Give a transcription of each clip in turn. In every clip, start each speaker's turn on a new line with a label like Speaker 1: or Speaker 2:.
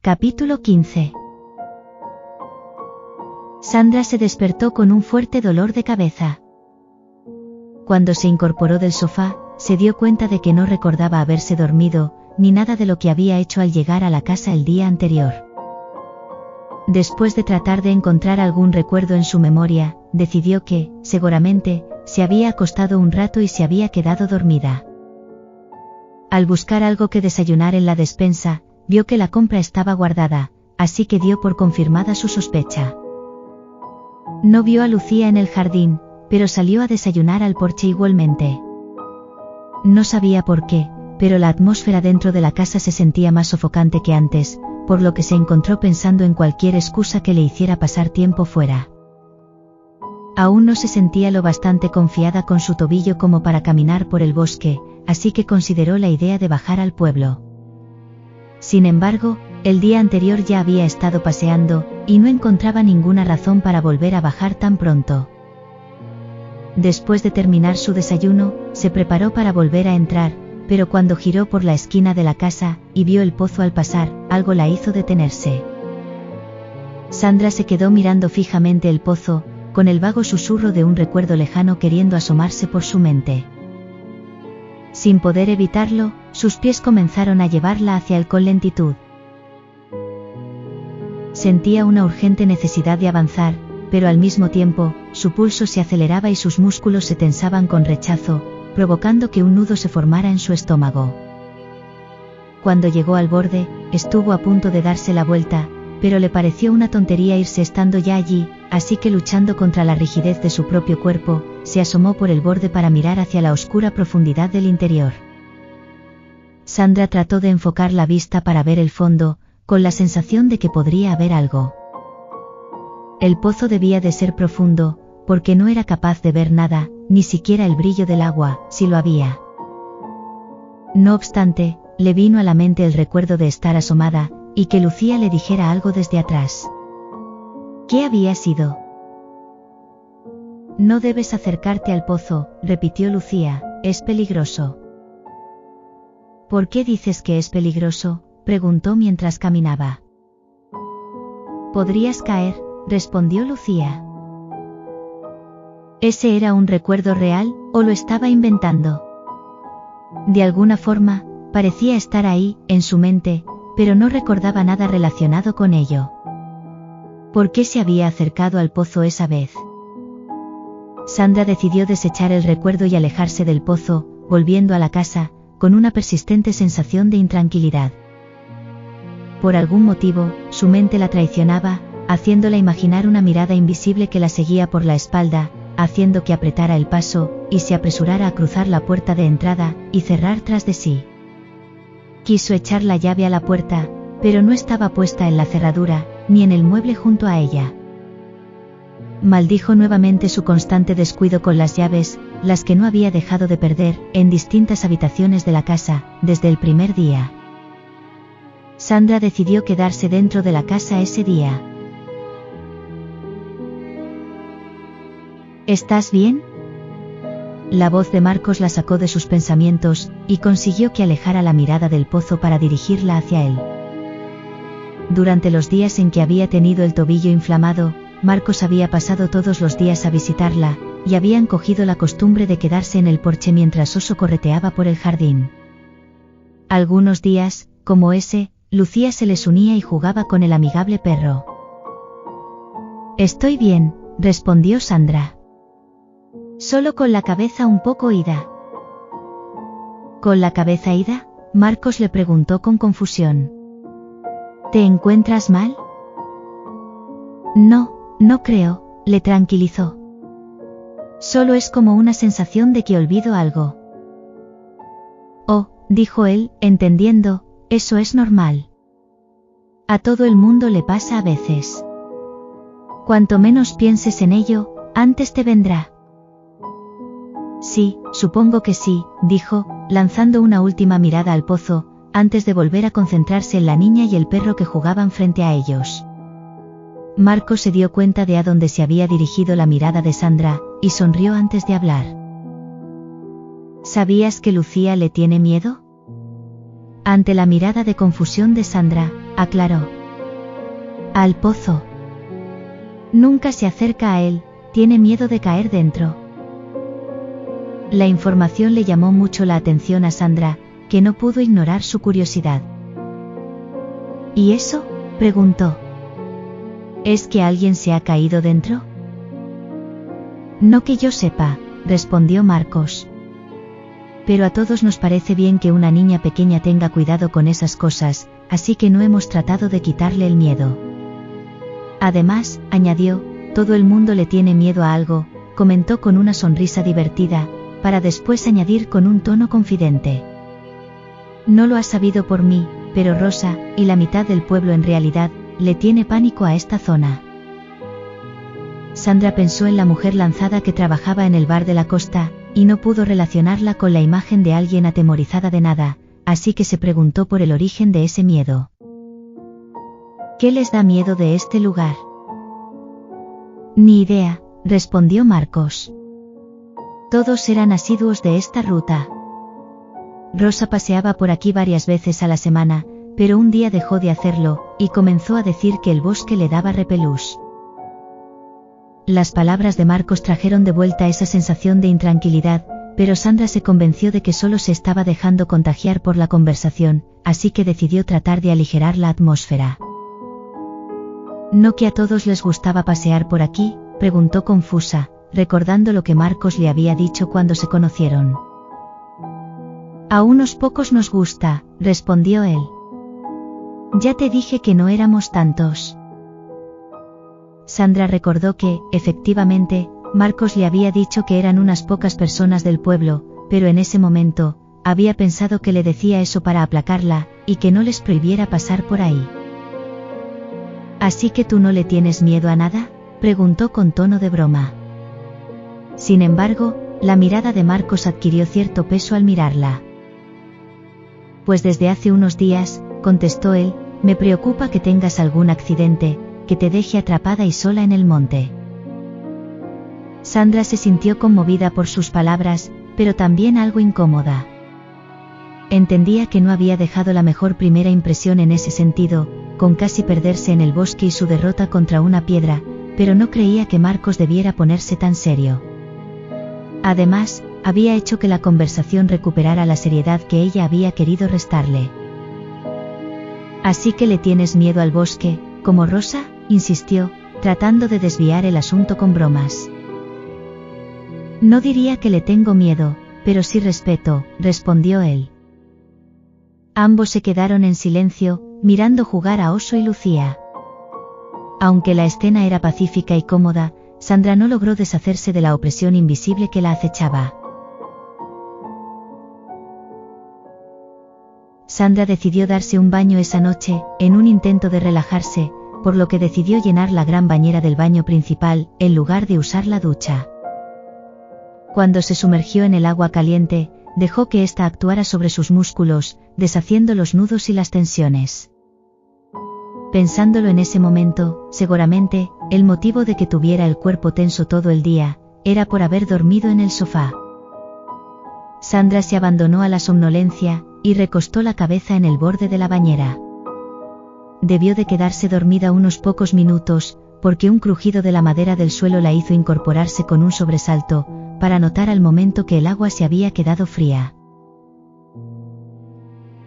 Speaker 1: Capítulo 15. Sandra se despertó con un fuerte dolor de cabeza. Cuando se incorporó del sofá, se dio cuenta de que no recordaba haberse dormido, ni nada de lo que había hecho al llegar a la casa el día anterior. Después de tratar de encontrar algún recuerdo en su memoria, decidió que, seguramente, se había acostado un rato y se había quedado dormida. Al buscar algo que desayunar en la despensa, vio que la compra estaba guardada, así que dio por confirmada su sospecha. No vio a Lucía en el jardín, pero salió a desayunar al porche igualmente. No sabía por qué, pero la atmósfera dentro de la casa se sentía más sofocante que antes, por lo que se encontró pensando en cualquier excusa que le hiciera pasar tiempo fuera. Aún no se sentía lo bastante confiada con su tobillo como para caminar por el bosque, así que consideró la idea de bajar al pueblo. Sin embargo, el día anterior ya había estado paseando, y no encontraba ninguna razón para volver a bajar tan pronto. Después de terminar su desayuno, se preparó para volver a entrar, pero cuando giró por la esquina de la casa, y vio el pozo al pasar, algo la hizo detenerse. Sandra se quedó mirando fijamente el pozo, con el vago susurro de un recuerdo lejano queriendo asomarse por su mente. Sin poder evitarlo, sus pies comenzaron a llevarla hacia él con lentitud. Sentía una urgente necesidad de avanzar, pero al mismo tiempo, su pulso se aceleraba y sus músculos se tensaban con rechazo, provocando que un nudo se formara en su estómago. Cuando llegó al borde, estuvo a punto de darse la vuelta, pero le pareció una tontería irse estando ya allí, así que luchando contra la rigidez de su propio cuerpo, se asomó por el borde para mirar hacia la oscura profundidad del interior. Sandra trató de enfocar la vista para ver el fondo, con la sensación de que podría haber algo. El pozo debía de ser profundo, porque no era capaz de ver nada, ni siquiera el brillo del agua, si lo había. No obstante, le vino a la mente el recuerdo de estar asomada, y que Lucía le dijera algo desde atrás. ¿Qué había sido? No debes acercarte al pozo, repitió Lucía, es peligroso. ¿Por qué dices que es peligroso?, preguntó mientras caminaba. Podrías caer, respondió Lucía. ¿Ese era un recuerdo real, o lo estaba inventando? De alguna forma, parecía estar ahí, en su mente, pero no recordaba nada relacionado con ello. ¿Por qué se había acercado al pozo esa vez? Sandra decidió desechar el recuerdo y alejarse del pozo, volviendo a la casa, con una persistente sensación de intranquilidad. Por algún motivo, su mente la traicionaba, haciéndola imaginar una mirada invisible que la seguía por la espalda, haciendo que apretara el paso, y se apresurara a cruzar la puerta de entrada, y cerrar tras de sí. Quiso echar la llave a la puerta, pero no estaba puesta en la cerradura, ni en el mueble junto a ella. Maldijo nuevamente su constante descuido con las llaves, las que no había dejado de perder, en distintas habitaciones de la casa, desde el primer día. Sandra decidió quedarse dentro de la casa ese día. ¿Estás bien? La voz de Marcos la sacó de sus pensamientos, y consiguió que alejara la mirada del pozo para dirigirla hacia él. Durante los días en que había tenido el tobillo inflamado, Marcos había pasado todos los días a visitarla, y habían cogido la costumbre de quedarse en el porche mientras Oso correteaba por el jardín. Algunos días, como ese, Lucía se les unía y jugaba con el amigable perro. Estoy bien, respondió Sandra. Solo con la cabeza un poco ida. ¿Con la cabeza ida?, Marcos le preguntó con confusión. ¿Te encuentras mal? No creo, le tranquilizó. Solo es como una sensación de que olvido algo. Oh, dijo él, entendiendo, eso es normal. A todo el mundo le pasa a veces. Cuanto menos pienses en ello, antes te vendrá. Sí, supongo que sí, dijo, lanzando una última mirada al pozo, antes de volver a concentrarse en la niña y el perro que jugaban frente a ellos. Marcos se dio cuenta de a dónde se había dirigido la mirada de Sandra, y sonrió antes de hablar. ¿Sabías que Lucía le tiene miedo? Ante la mirada de confusión de Sandra, aclaró. Al pozo. Nunca se acerca a él, tiene miedo de caer dentro. La información le llamó mucho la atención a Sandra, que no pudo ignorar su curiosidad. ¿Y eso?, preguntó. ¿Es que alguien se ha caído dentro? No que yo sepa, respondió Marcos. Pero a todos nos parece bien que una niña pequeña tenga cuidado con esas cosas, así que no hemos tratado de quitarle el miedo. Además, añadió, todo el mundo le tiene miedo a algo, comentó con una sonrisa divertida, para después añadir con un tono confidente. No lo has sabido por mí, pero Rosa, y la mitad del pueblo en realidad, le tiene pánico a esta zona. Sandra pensó en la mujer lanzada que trabajaba en el bar de la costa, y no pudo relacionarla con la imagen de alguien atemorizada de nada, así que se preguntó por el origen de ese miedo. ¿Qué les da miedo de este lugar? Ni idea, respondió Marcos. Todos eran asiduos de esta ruta. Rosa paseaba por aquí varias veces a la semana, pero un día dejó de hacerlo, y comenzó a decir que el bosque le daba repelús. Las palabras de Marcos trajeron de vuelta esa sensación de intranquilidad, pero Sandra se convenció de que solo se estaba dejando contagiar por la conversación, así que decidió tratar de aligerar la atmósfera. ¿No que a todos les gustaba pasear por aquí?, preguntó confusa, recordando lo que Marcos le había dicho cuando se conocieron. A unos pocos nos gusta, respondió él. Ya te dije que no éramos tantos. Sandra recordó que, efectivamente, Marcos le había dicho que eran unas pocas personas del pueblo, pero en ese momento, había pensado que le decía eso para aplacarla, y que no les prohibiera pasar por ahí. ¿Así que tú no le tienes miedo a nada?, preguntó con tono de broma. Sin embargo, la mirada de Marcos adquirió cierto peso al mirarla. Pues desde hace unos días, contestó él, me preocupa que tengas algún accidente, que te deje atrapada y sola en el monte. Sandra se sintió conmovida por sus palabras, pero también algo incómoda. Entendía que no había dejado la mejor primera impresión en ese sentido, con casi perderse en el bosque y su derrota contra una piedra, pero no creía que Marcos debiera ponerse tan serio. Además, había hecho que la conversación recuperara la seriedad que ella había querido restarle. ¿Así que le tienes miedo al bosque, como Rosa?, insistió, tratando de desviar el asunto con bromas. No diría que le tengo miedo, pero sí respeto, respondió él. Ambos se quedaron en silencio, mirando jugar a Oso y Lucía. Aunque la escena era pacífica y cómoda, Sandra no logró deshacerse de la opresión invisible que la acechaba. Sandra decidió darse un baño esa noche, en un intento de relajarse, por lo que decidió llenar la gran bañera del baño principal, en lugar de usar la ducha. Cuando se sumergió en el agua caliente, dejó que ésta actuara sobre sus músculos, deshaciendo los nudos y las tensiones. Pensándolo en ese momento, seguramente, el motivo de que tuviera el cuerpo tenso todo el día, era por haber dormido en el sofá. Sandra se abandonó a la somnolencia, y recostó la cabeza en el borde de la bañera. Debió de quedarse dormida unos pocos minutos, porque un crujido de la madera del suelo la hizo incorporarse con un sobresalto, para notar al momento que el agua se había quedado fría.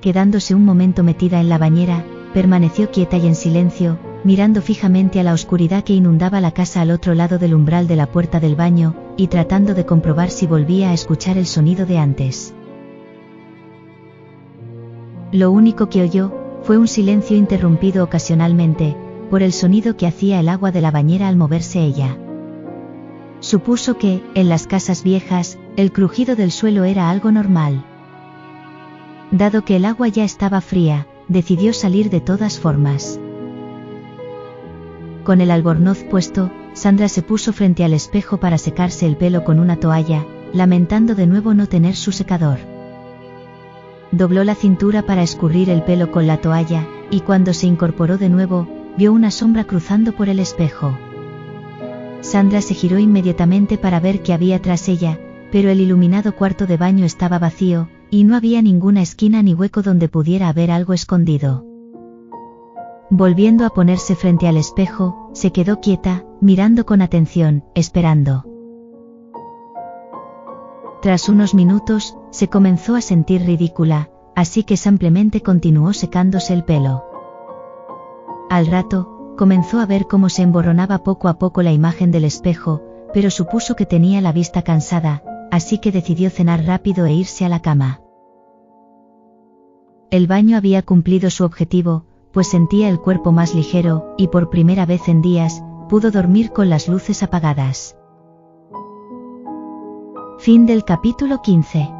Speaker 1: Quedándose un momento metida en la bañera, permaneció quieta y en silencio, mirando fijamente a la oscuridad que inundaba la casa al otro lado del umbral de la puerta del baño, y tratando de comprobar si volvía a escuchar el sonido de antes. Lo único que oyó, fue un silencio interrumpido ocasionalmente, por el sonido que hacía el agua de la bañera al moverse ella. Supuso que, en las casas viejas, el crujido del suelo era algo normal. Dado que el agua ya estaba fría, decidió salir de todas formas. Con el albornoz puesto, Sandra se puso frente al espejo para secarse el pelo con una toalla, lamentando de nuevo no tener su secador. Dobló la cintura para escurrir el pelo con la toalla, y cuando se incorporó de nuevo, vio una sombra cruzando por el espejo. Sandra se giró inmediatamente para ver qué había tras ella, pero el iluminado cuarto de baño estaba vacío, y no había ninguna esquina ni hueco donde pudiera haber algo escondido. Volviendo a ponerse frente al espejo, se quedó quieta, mirando con atención, esperando. Tras unos minutos, se comenzó a sentir ridícula, así que simplemente continuó secándose el pelo. Al rato, comenzó a ver cómo se emborronaba poco a poco la imagen del espejo, pero supuso que tenía la vista cansada, así que decidió cenar rápido e irse a la cama. El baño había cumplido su objetivo, pues sentía el cuerpo más ligero, y por primera vez en días, pudo dormir con las luces apagadas. Fin del capítulo 15.